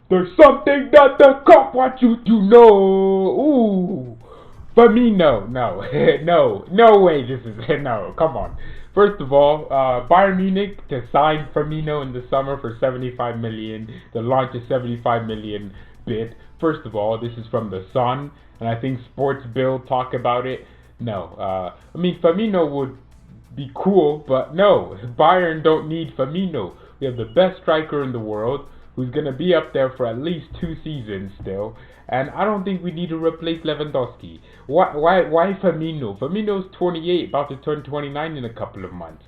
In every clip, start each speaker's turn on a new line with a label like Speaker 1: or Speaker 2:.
Speaker 1: There's something that the cop wants you to know. Ooh. Firmino. No. No way this is. No, come on. First of all, Bayern Munich to sign Firmino in the summer for 75 million, to launch a 75 million bid. First of all, this is from the Sun, and I think Sports Bill talk about it. No. I mean, Firmino would be cool, but no. Bayern don't need Firmino. We have the best striker in the world, who's going to be up there for at least 2 seasons still. And I don't think we need to replace Lewandowski. Why Firmino? Firmino's 28, about to turn 29 in a couple of months.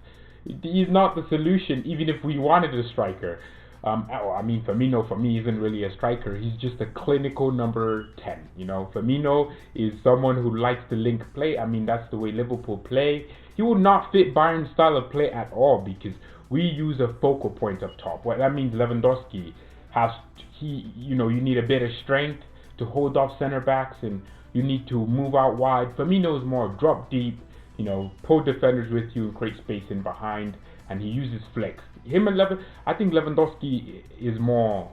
Speaker 1: He's not the solution, even if we wanted a striker. I mean, Firmino for me isn't really a striker. He's just a clinical number 10. You know, Firmino is someone who likes to link play. I mean, that's the way Liverpool play. He would not fit Bayern's style of play at all because we use a focal point up top. Well, that means Lewandowski has you need a bit of strength to hold off center backs, and you need to move out wide. Firmino is more drop deep, pull defenders with you and create space in behind, and he uses flex. I think Lewandowski is more,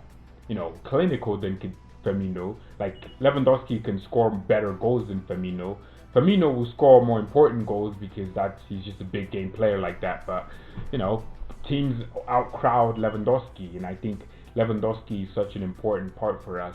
Speaker 1: clinical than Firmino. Like, Lewandowski can score better goals than Firmino. Firmino will score more important goals because he's just a big game player like that. But, teams outcrowd Lewandowski, and I think Lewandowski is such an important part for us.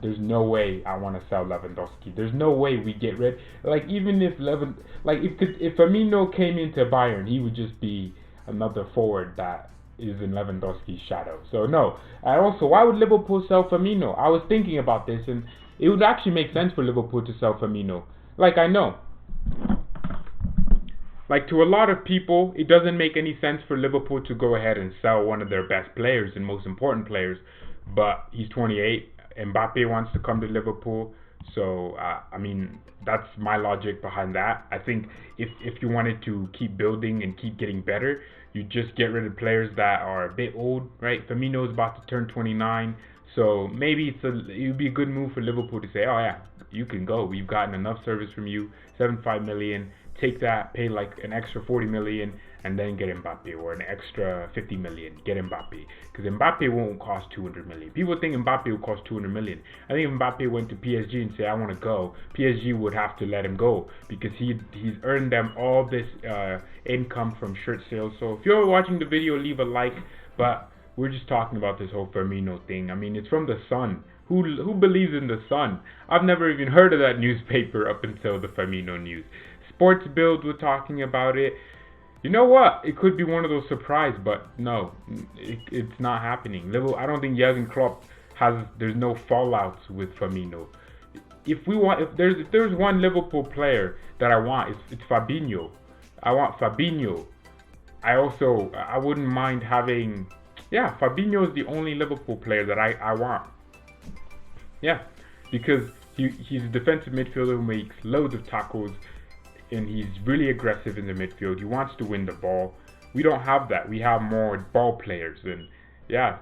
Speaker 1: There's no way I want to sell Lewandowski. There's no way we get rid. Even if if Firmino came into Bayern, he would just be another forward that is in Lewandowski's shadow. So no. And also, why would Liverpool sell Firmino? I was thinking about this, and it would actually make sense for Liverpool to sell Firmino. I know. To a lot of people, it doesn't make any sense for Liverpool to go ahead and sell one of their best players and most important players. But he's 28. Mbappe wants to come to Liverpool. So, that's my logic behind that. I think if you wanted to keep building and keep getting better, you just get rid of players that are a bit old, right? Firmino is about to turn 29. So maybe it would be a good move for Liverpool to say, oh yeah, you can go. We've gotten enough service from you, 75 million. Take that, pay an extra 40 million, and then get Mbappe, or an extra 50 million, get Mbappe. Because Mbappe won't cost 200 million. People think Mbappe will cost 200 million. I think if Mbappe went to PSG and said, I want to go, PSG would have to let him go because he's earned them all this income from shirt sales. So if you're watching the video, leave a like. But we're just talking about this whole Firmino thing. I mean, it's from the Sun. Who believes in the Sun? I've never even heard of that newspaper up until the Firmino news. Sports Build were talking about it. You know what? It could be one of those surprises, but no, it's not happening. I don't think Jurgen Klopp there's no fallouts with Firmino. If there's one Liverpool player that I want, it's Fabinho. I want Fabinho. I wouldn't mind having. Yeah, Fabinho is the only Liverpool player that I want. Yeah, because he's a defensive midfielder who makes loads of tackles, and he's really aggressive in the midfield. He wants to win the ball. We don't have that. We have more ball players, and yeah,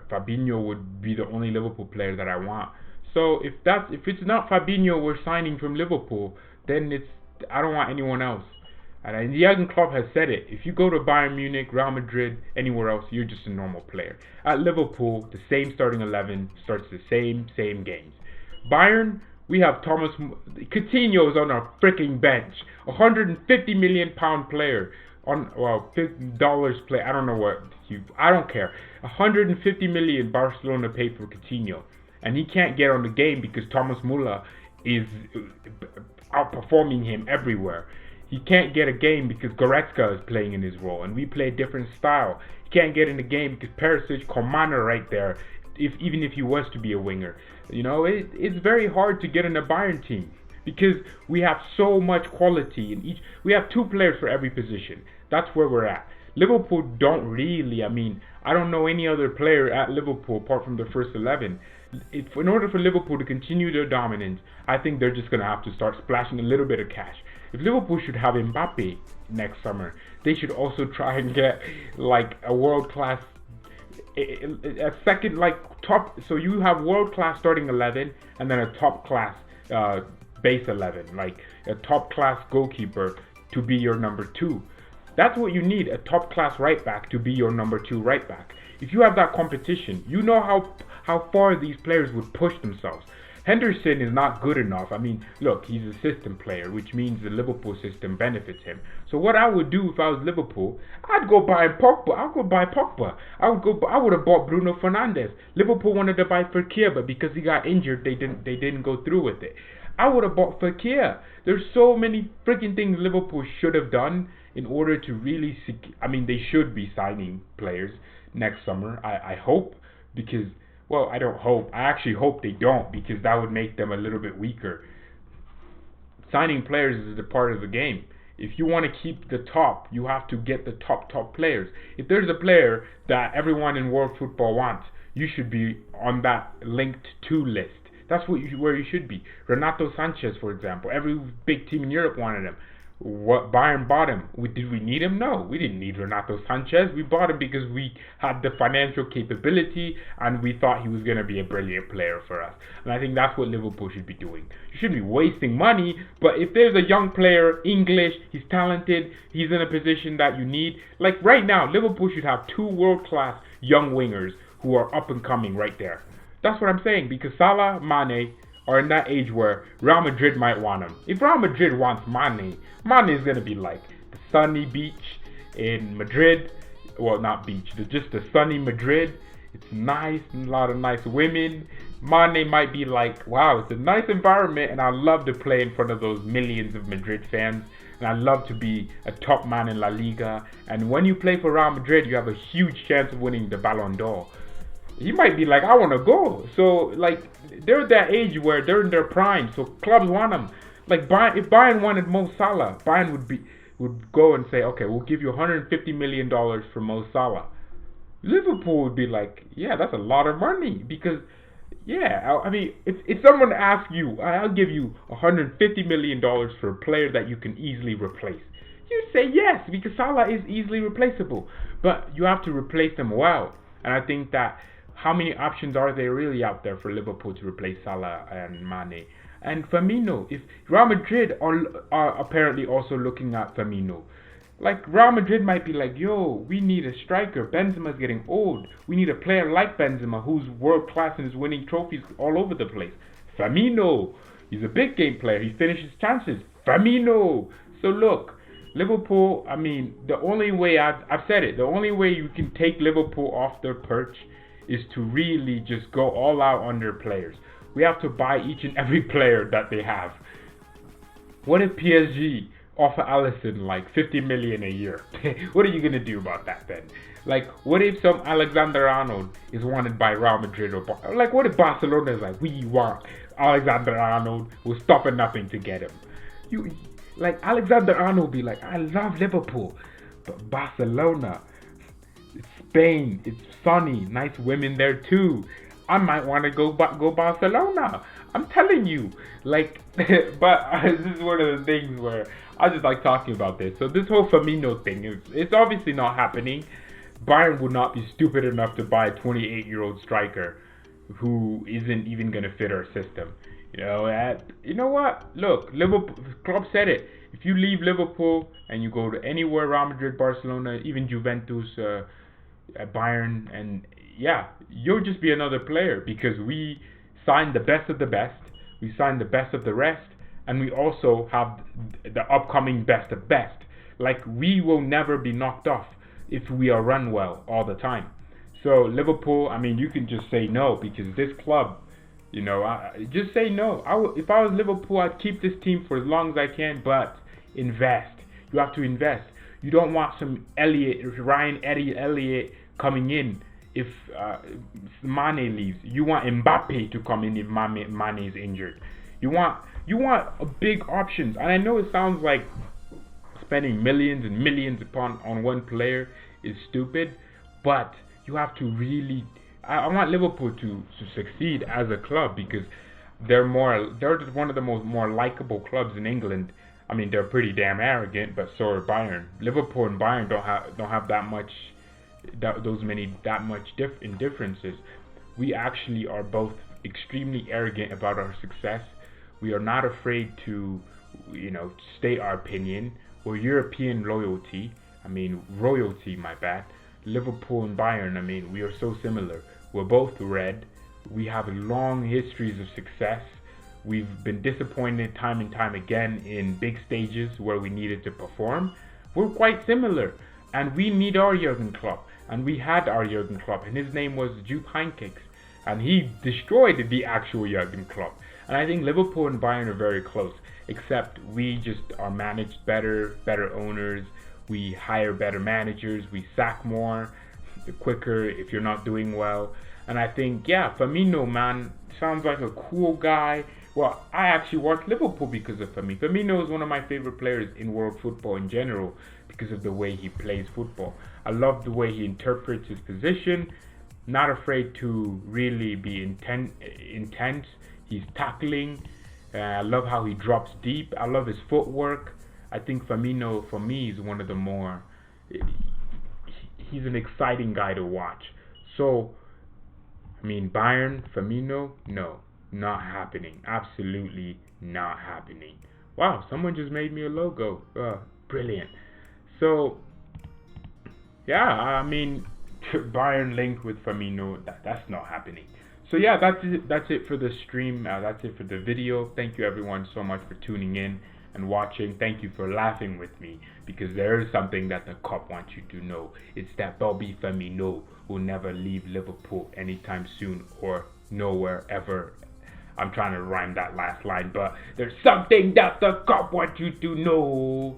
Speaker 1: Fabinho would be the only Liverpool player that I want. So if it's not Fabinho we're signing from Liverpool, then I don't want anyone else. And Jurgen Klopp has said it. If you go to Bayern Munich, Real Madrid, anywhere else, you're just a normal player. At Liverpool, the same starting 11 starts the same games. Bayern, we have Coutinho is on our freaking bench. £150 million player. $50 player. I don't know what. I don't care. 150 million Barcelona paid for Coutinho. And he can't get on the game because Thomas Muller is outperforming him everywhere. He can't get a game because Goretzka is playing in his role, and we play a different style. He can't get in the game because Perisic, Coman are right there, even if he was to be a winger. It's very hard to get in a Bayern team because we have so much quality in each. We have 2 players for every position. That's where we're at. Liverpool don't really. I don't know any other player at Liverpool apart from the first 11. In order for Liverpool to continue their dominance, I think they're just going to have to start splashing a little bit of cash. If Liverpool should have Mbappe next summer, they should also try and get a world-class, a second top. So you have world-class starting 11 and then a top-class base 11, a top-class goalkeeper to be your number 2. That's what you need, a top-class right back to be your number 2 right back. if you have that competition, you know how far these players would push themselves. Henderson is not good enough. I mean, look, he's a system player, which means the Liverpool system benefits him. So what I would do if I was Liverpool, I'd go buy Pogba. I'd go buy Pogba. I would have bought Bruno Fernandes. Liverpool wanted to buy Fekir, but because he got injured, they didn't go through with it. I would have bought Fekir. There's so many freaking things Liverpool should have done in order to really they should be signing players next summer. I hope, because, well, I don't hope. I actually hope they don't, because that would make them a little bit weaker. Signing players is a part of the game. If you want to keep the top, you have to get the top players. If there's a player that everyone in world football wants, you should be on that linked to list. That's where you should be. Renato Sanchez, for example. Every big team in Europe wanted him. What Bayern bought him. Did we need him? No, we didn't need Renato Sanchez. We bought him because we had the financial capability and we thought he was going to be a brilliant player for us. And I think that's what Liverpool should be doing. You shouldn't be wasting money, but if there's a young player, English, he's talented, he's in a position that you need. Like right now, Liverpool should have 2 world-class young wingers who are up and coming right there. That's what I'm saying, because Salah, Mane are in that age where Real Madrid might want him. If Real Madrid wants Mane is going to be like the sunny beach in Madrid. Well, not beach, just the sunny Madrid. It's nice, and a lot of nice women. Mane might be like, wow, it's a nice environment, and I love to play in front of those millions of Madrid fans. And I love to be a top man in La Liga. And when you play for Real Madrid, you have a huge chance of winning the Ballon d'Or. He might be like, I want to go. So, like, they're at that age where they're in their prime. So clubs want them. Like, if Bayern wanted Mo Salah, Bayern would go and say, okay, we'll give you $150 million for Mo Salah. Liverpool would be like, yeah, that's a lot of money. Because, yeah, I mean, if someone asks you, I'll give you $150 million for a player that you can easily replace, you say yes, because Salah is easily replaceable. But you have to replace them well. And I think that, how many options are there really out there for Liverpool to replace Salah and Mane? And Firmino, if Real Madrid are apparently also looking at Firmino. Like, Real Madrid might be like, yo, we need a striker. Benzema's getting old. We need a player like Benzema who's world class and is winning trophies all over the place. Firmino, he's a big game player. He finishes chances. Firmino. So look, Liverpool, I mean, the only way, I've said it, the only way you can take Liverpool off their perch is to really just go all out on their players. We have to buy each and every player that they have. What if PSG offer Alisson like 50 million a year? What are you going to do about that then? Like, what if some Alexander-Arnold is wanted by Real Madrid? Like, what if Barcelona is like, we want Alexander-Arnold, we'll stop at nothing to get him? Like, Alexander-Arnold be like, I love Liverpool, but Barcelona, it's Spain, it's sunny, nice women there too. I might want to go Barcelona. I'm telling you. Like, but this is one of the things where I just like talking about this. So this whole Firmino thing, it's obviously not happening. Bayern would not be stupid enough to buy a 28-year-old striker who isn't even going to fit our system. You know what? Look, Liverpool club said it. If you leave Liverpool and you go to anywhere, Real Madrid, Barcelona, even Juventus, Bayern, and yeah, you'll just be another player, because we signed the best of the best, we signed the best of the rest, and we also have the upcoming best of best. Like, we will never be knocked off if we are run well all the time. So Liverpool, I mean, you can just say no, because this club, just say no. If I was Liverpool, I'd keep this team for as long as I can, but invest. You have to invest. You don't want some Ryan Elliott coming in if Mane leaves. You want Mbappe to come in if Mane is injured. You want big options. And I know it sounds like spending millions and millions on one player is stupid, but you have to really. I want Liverpool to succeed as a club, because they're one of the more likable clubs in England. I mean, they're pretty damn arrogant, but so are Bayern. Liverpool and Bayern don't have that much differences. We actually are both extremely arrogant about our success. We are not afraid to, state our opinion. We're European royalty, my bad. Liverpool and Bayern, I mean, we are so similar. We're both red. We have long histories of success. We've been disappointed time and time again in big stages where we needed to perform. We're quite similar, and we need our Jurgen Klopp, and we had our Jurgen Klopp, and his name was Jupp Heynckes, and he destroyed the actual Jurgen Klopp. And I think Liverpool and Bayern are very close, except we just are managed better owners, we hire better managers, we sack more, quicker if you're not doing well. And I think, yeah, Firmino, man, sounds like a cool guy. Well, I actually watched Liverpool because of Firmino. Firmino is one of my favorite players in world football in general because of the way he plays football. I love the way he interprets his position, not afraid to really be intense. He's tackling. I love how he drops deep. I love his footwork. I think Firmino, for me, is one of the more... He's an exciting guy to watch. So, I mean, Bayern, Firmino, no, not happening. Absolutely not happening. Wow, someone just made me a logo. Brilliant. So, yeah, I mean, Bayern linked with Firmino, that's not happening. So yeah, that's it for the stream. That's it for the video. Thank you everyone so much for tuning in and watching. Thank you for laughing with me, because there is something that the cop wants you to know. It's that Bobby Firmino will never leave Liverpool anytime soon or nowhere ever. I'm trying to rhyme that last line, but there's something that the cop wants you to know.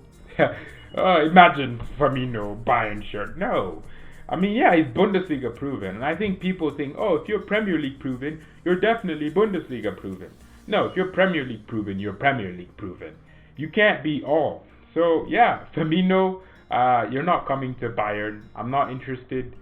Speaker 1: Imagine Firmino Bayern shirt. No. I mean, yeah, he's Bundesliga proven. And I think people think, oh, if you're Premier League proven, you're definitely Bundesliga proven. No, if you're Premier League proven, you're Premier League proven. You can't be all. So, yeah, Firmino, you're not coming to Bayern. I'm not interested.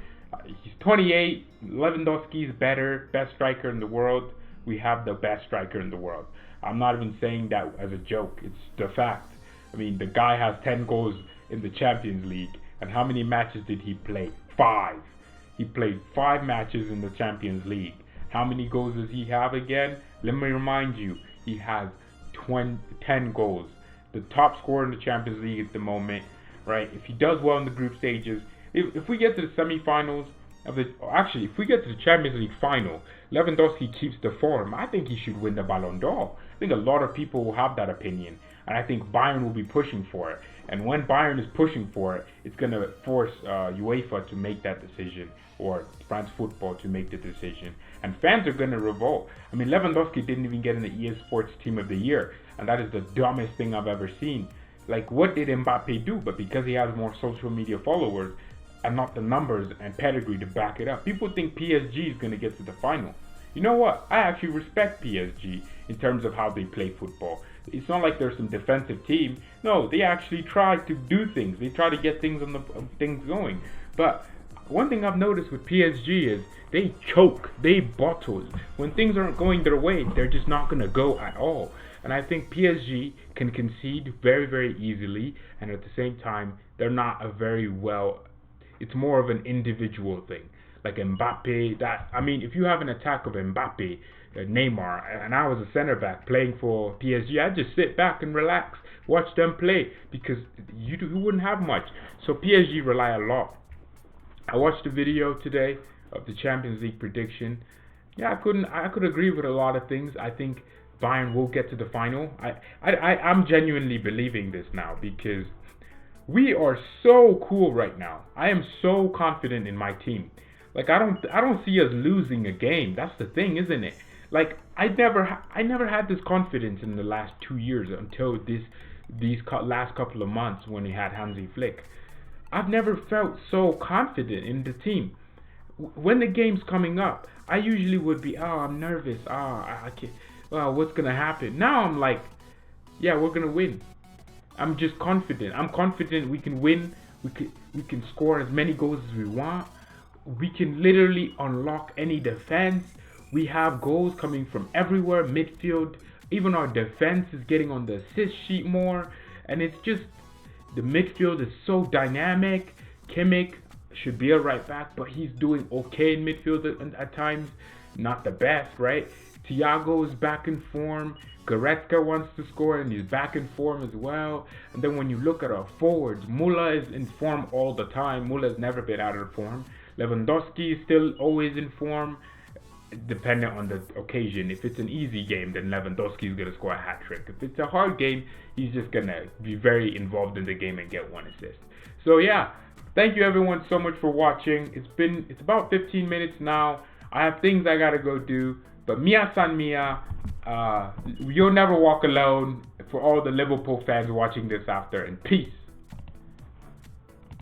Speaker 1: He's 28. Lewandowski's better. Best striker in the world. We have the best striker in the world. I'm not even saying that as a joke. It's the fact. I mean, the guy has 10 goals in the Champions League. And how many matches did he play? 5. He played 5 matches in the Champions League. How many goals does he have again? Let me remind you, he has 10 goals. The top scorer in the Champions League at the moment, right? If he does well in the group stages, if we get to the semifinals, actually, if we get to the Champions League final, Lewandowski keeps the form, I think he should win the Ballon d'Or. I think a lot of people will have that opinion. And I think Bayern will be pushing for it. And when Bayern is pushing for it, it's going to force UEFA to make that decision, or France Football to make the decision. And fans are going to revolt. I mean, Lewandowski didn't even get in the EA Sports Team of the Year. And that is the dumbest thing I've ever seen. Like, what did Mbappe do? But because he has more social media followers and not the numbers and pedigree to back it up, people think PSG is going to get to the final. You know what? I actually respect PSG in terms of how they play football. It's not like they're some defensive team. No, they actually try to do things. They try to get things things going. But one thing I've noticed with PSG is they choke, they bottle. When things aren't going their way, they're just not going to go at all. And I think PSG can concede very, very easily. And at the same time, they're not a very well... It's more of an individual thing. Like Mbappe, if you have an attack of Mbappe, Neymar, and I was a center back playing for PSG, I'd just sit back and relax, watch them play, because you wouldn't have much. So PSG rely a lot. I watched a video today of the Champions League prediction. Yeah, I could agree with a lot of things. I think Bayern will get to the final. I'm genuinely believing this now, because we are so cool right now. I am so confident in my team. Like, I don't see us losing a game. That's the thing, isn't it? Like, I never had this confidence in the last 2 years until these last couple of months when he had Hansi Flick. I've never felt so confident in the team. When the game's coming up, I usually would be, I'm nervous. I can't. Well, what's gonna happen? Now I'm like, yeah, we're gonna win. I'm just confident. I'm confident we can win. We can score as many goals as we want. We can literally unlock any defense. We have goals coming from everywhere, midfield. Even our defense is getting on the assist sheet more. And it's just, the midfield is so dynamic. Kimmich should be a right back, but he's doing okay in midfield at times. Not the best, right? THIAGO is back in form. Goretzka wants to score and he's back in form as well. And then when you look at our forwards, Müller is in form all the time. Müller's never been out of form. Lewandowski is still always in form, depending on the occasion. If it's an easy game, then Lewandowski is going to score a hat-trick. If it's a hard game, he's just going to be very involved in the game and get 1 assist. So yeah, thank you everyone so much for watching. It's about 15 minutes now. I have things I got to go do. But Mia San Mia, you'll never walk alone. For all the Liverpool fans watching this after, and peace.